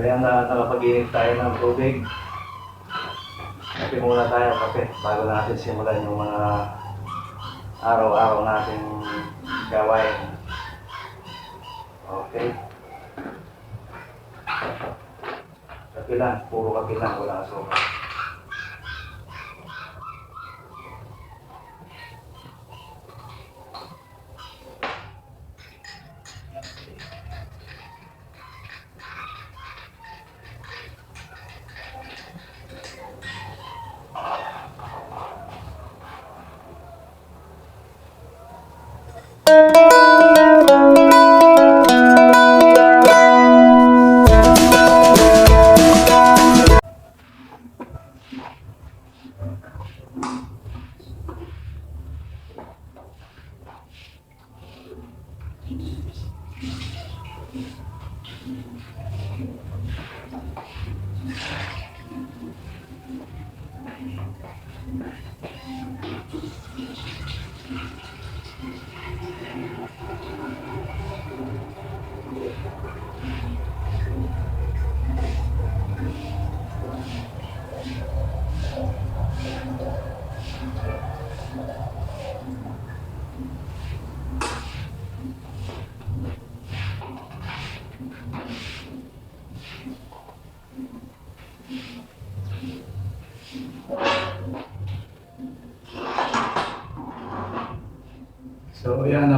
Kaya nakapag-init tayo ng tubig. Kape muna tayo, kape, bago natin simulan yung mga araw-araw nating gawain. Okay. Kape lang, puro kape lang, wala asukal. So yan,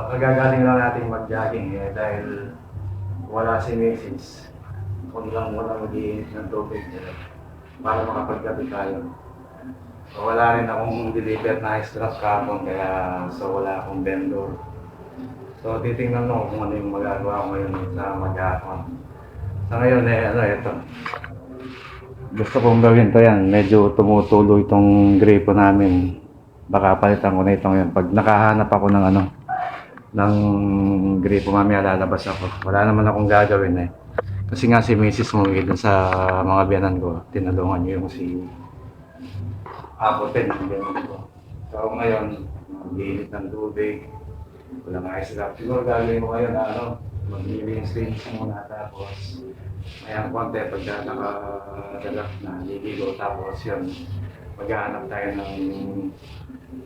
kagagaling lang natin mag-jogging dahil wala si Mrs. Kung lang muna mag-iinit ng tubig para makapaggabi tayo. So, wala rin akong deliver na strap kahapon kaya wala akong vendor. So titingnan mo kung ano yung magagawa ko ngayon sa maghapon. Sa ngayon ito. Gusto kong gawin to yan, medyo tumutulo itong gripo namin. Baka palitan ko na ito ngayon. Pag nakahanap ako ng gripo, mamaya lalabas ako. Wala naman akong gagawin Kasi nga si Mrs. mo dun sa mga biyanan ko, tinulungan niyo yung si Apoten ng biyanan ko. So ngayon, mag-iinit ng tubig, walang ice drop. Siguro gagawin mo ngayon mag-living stage muna tapos mayang konti pagka nakadalak na liligo tapos yun, maghahanap tayo ng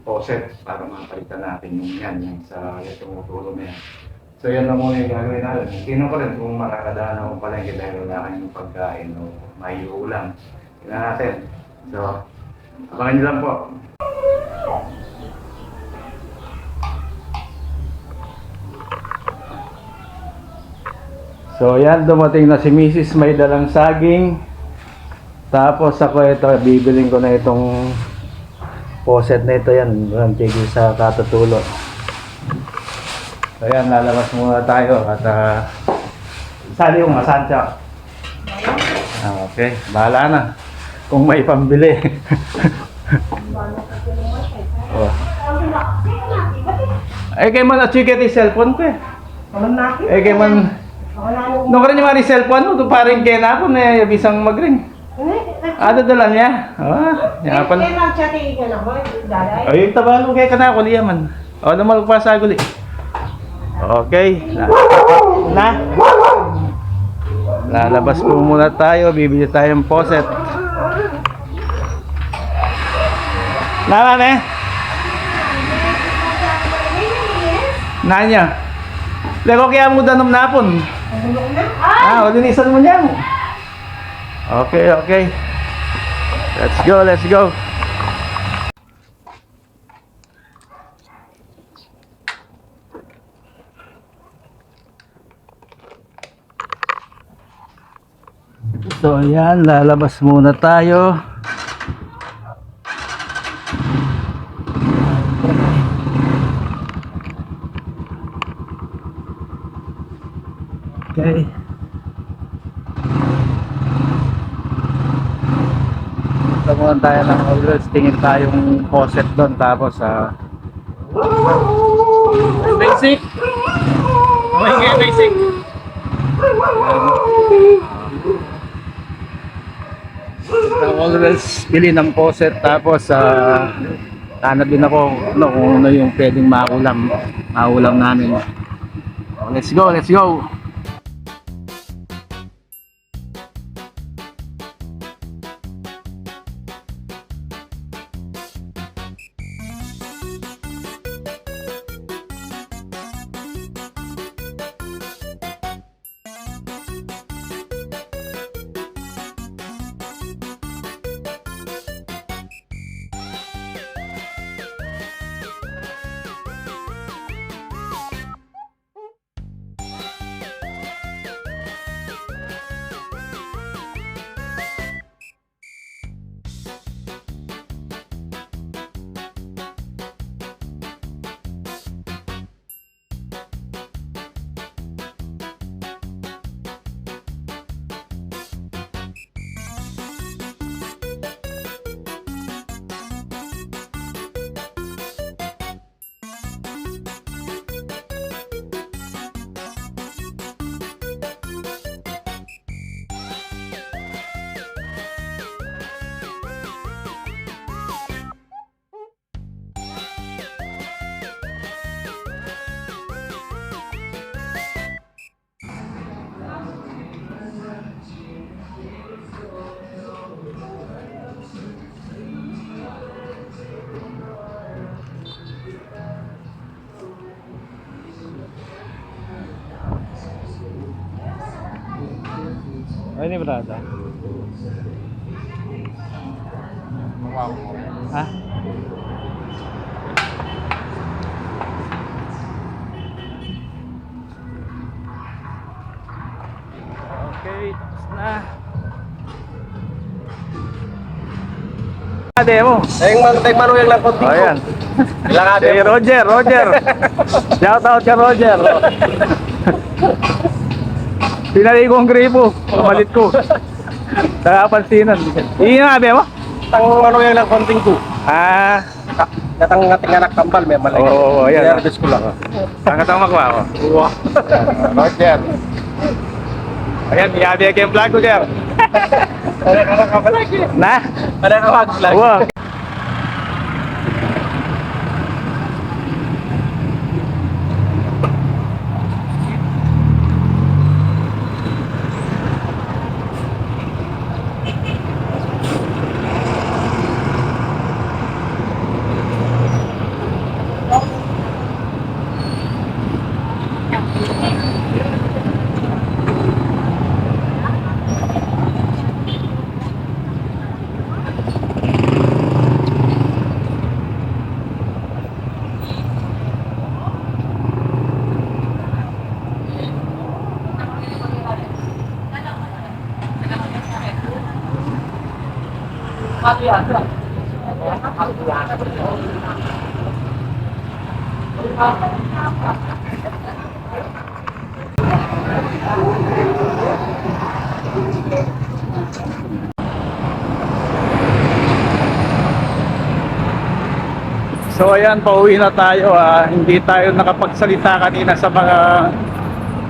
faucet para mapalitan natin yung sa tumutulo na yan. So yan lang muna yung gagawin natin. Tingnan ko rin kung makakadaan ako palengke dahil wala kayong pagkain o may ulam. Tingnan natin. So, abangan nyo lang po. So yan, dumating na si Mrs. May dalang saging. Tapos ako bibiling ko na itong faucet na ito yan. Walang tigil sa katutulo. So yan, lalabas muna tayo at sali yung masancha. Okay, bahala na. Kung may pambili. Oh. Kay man at chiket yung cellphone ko kay man no ka rin yung mga cellphone mo, parang kaya na ako na bisang mag-ring. Dala niya. Yan pa. Ay, tabalo kaya ka na ako niya man. Naman magpasaguli. Okay. Lalabas po muna tayo, bibili tayong faucet. Nanya. Lego kaya mo danom napon. Linisan mo niya. Okay. Let's go. So yan, lalabas muna tayo. Okay. Tamuhan tayo ng always, tingin tayong faucet doon tapos basic. Basic. Always bili ng faucet tapos hanap din ako kung ano yung pwedeng maulam namin. Let's go. Ay, ni Brada. Ha? Okay, tapos na. Ade mo. Tayong manuyang lang konting ko. Ayan. Ilang ade Hey, mo. Roger. Shout out ka, Roger. Pinali ko ang gripo. Kamalit ko. Nakapansinan. Iyon nga, mo? Tayong manuyang lang konting ko. Ah. Katang ating anak kambal, may malay. Oo, ayan. Nervous ko lang. Ang katang makuha ko. Roger. Ayan, iyabi ka yung vlog ko, Jer. Anak ka pala. Na? Anak ka pala. Wow. So ayan, pauwi na tayo. Hindi tayo nakapagsalita kanina sa mga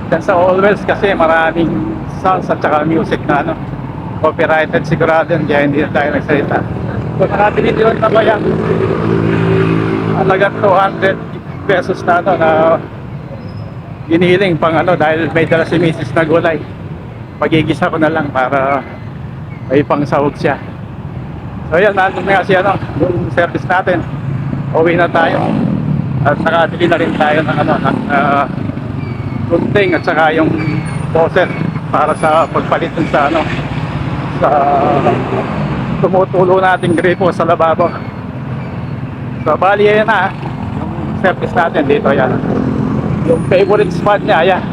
dyan sa Always kasi maraming sounds at saka music na copyrighted sigurado yun, kaya hindi na tayo nagsalita. So nakabili yun na ba yan? Halagang 200 pesos na na giniling pang dahil may dala si Mrs. na gulay. Pagigisa ko na lang para may pang sahog siya. So ayan, nandun na kasi yung service natin. Uwi na tayo at nakabili na rin tayo ng gunting at saka yung faucet para sa pagpalit dun sa sa tumutulo nating gripo sa lababo. So bali yan na yung service natin dito. Yan yung favorite spot niya. Ayan.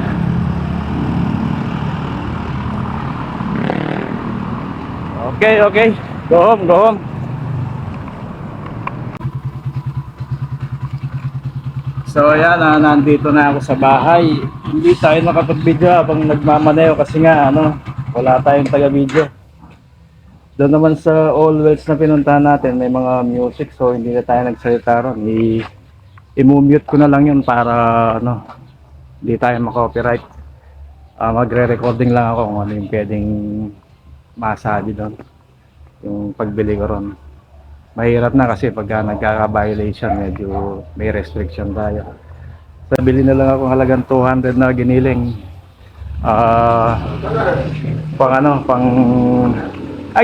Okay, go home. So ayan, nandito na ako sa bahay. Hindi tayo nakapag-video habang nagmamaneho kasi nga wala tayong taga-video. Doon naman sa Always na pinuntahan natin may mga music, so hindi na tayo nagsalita ron. I-mute ko na lang yun para hindi tayo ma-copyright. Magre-recording lang ako kung ano yung pwedeng masabi doon, yung pagbili ko ron. Mahirap na kasi pagka nagkaka-violation, medyo may restriction tayo. So, bili na lang ako halagang 200 na giniling.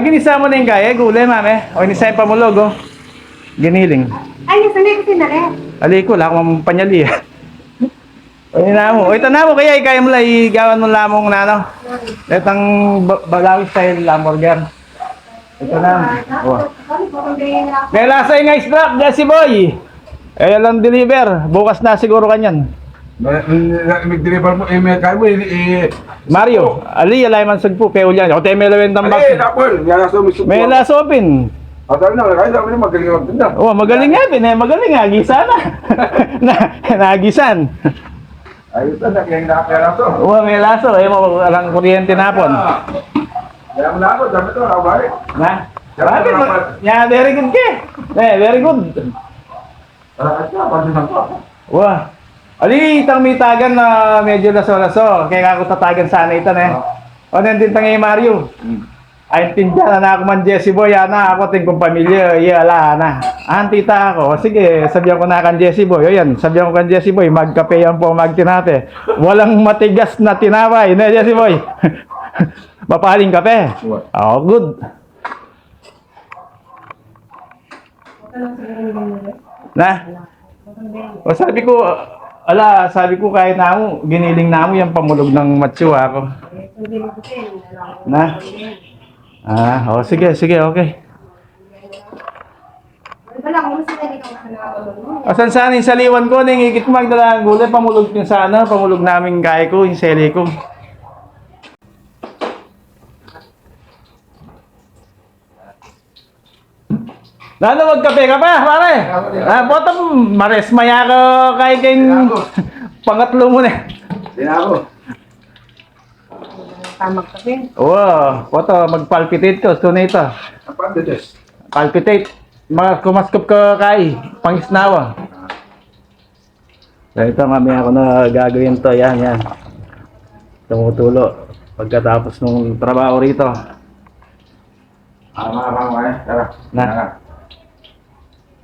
Ginisa mo na yung gaya, gulay, mame. O, inisayin pa mo logo. Giniling. Ay, nasanay ko sinare. Ali ko, wala akong panyali. O, yun na mo. O, ito na mo, kaya ikaya mo lang, igawan mo lamong na, Itang Balawi style hamburger. Ito na. Oh. May lasa yung ice drop, Jesse Boy. Lang deliver. Bukas na siguro kanyan. Mag-deliver mo, may kaya mo, Mario, ali, alay man sagpo. Kaya ulian. O tayo may lawin ng bak. May last open. Magaling magtinda. Oh, magaling nga din. Magaling nga. Gisa na. Nagisan. Ayun na, kaya nakakaya to. Oh, may laso. Walang kuryente na pon. Kaya mo na ako, dami to, nakabalik. Na? Bakit? Yeah, very good ke. Very good. At siya, pati na to. Wah. Ali, itang may tagan na medyo laso-laso. Kaya ako tatagan sana ito O, nandun tangay Mario. Ay, tindihan na ako man Jesse Boy. Ako ting kong pamilya. Ala na. Tita ako. Sige, sabihan ko na kan Jesse Boy. O yan, sabihan ko kan Jesse Boy. Magkape yan po, magtinate. Walang matigas na tinapay. Jesse Boy. Mapaling kape. Oh, good. Na? O sabi ko kahit na mo, giniling na mo yung pamulog ng matsyo ako. Hindi mo kasi. Na? Oh, sige, okay. Wala kung sila ikaw sa nakakabalo. Asan saan yung saliwan ko, nang higit magdala ang gulay, pamulog yung sana, pamulog namin kaya ko, yung seli ko. Lalo magkape ka pa, pare. Bottom, mares maya ka kay kayong pangatlo mo na. Sinako. Tamag kasi. Oo, poto, mag-palpitate ko, sunito. Apa dito? Palpitate. Mga kumaskop ka kay, pangisnawa. So ito, mamaya ako na gagawin to, yan. Tumutulo. Pagkatapos ng trabaho rito. Mga kayo. Tara. Na.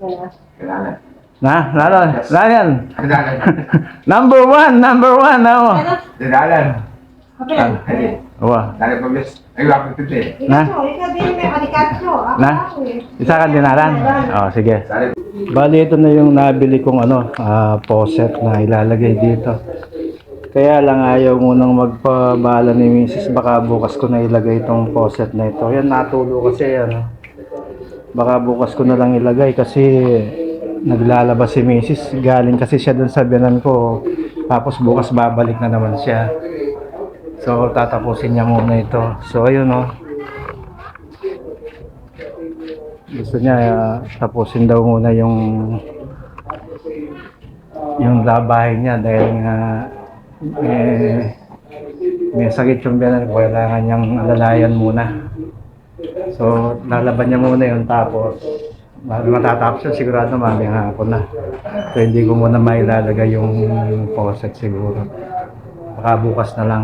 Wala. Kailangan. Lalo yan. Kailangan. Number one, ako. Kailangan. Kape. Wow. Dali pa bis. Ay, wapit ito eh. Na? Ikaw din may alikatso. Na? Isa ka dinaran? Oh, sige. Dali. Bali, ito na yung nabili kong faucet na ilalagay dito. Kaya lang ayaw munang magpabala ni Mrs. Baka bukas ko na ilagay itong faucet na ito. Yan, natulo kasi baka bukas ko na lang ilagay kasi naglalabas si Mrs. Galing kasi siya dun sa biyanan ko. Tapos bukas babalik na naman siya. So, tatapusin niya muna ito. So, ayun gusto niya tapusin daw muna yung labahin niya dahil nga may sakit yung biyanan ko. Kailangan niyang alalayan muna. So, lalaban niya muna yun. Tapos, matatapos yun, sigurado mamayang hapon na. So, hindi ko muna mailalagay yung faucet siguro. Baka bukas na lang.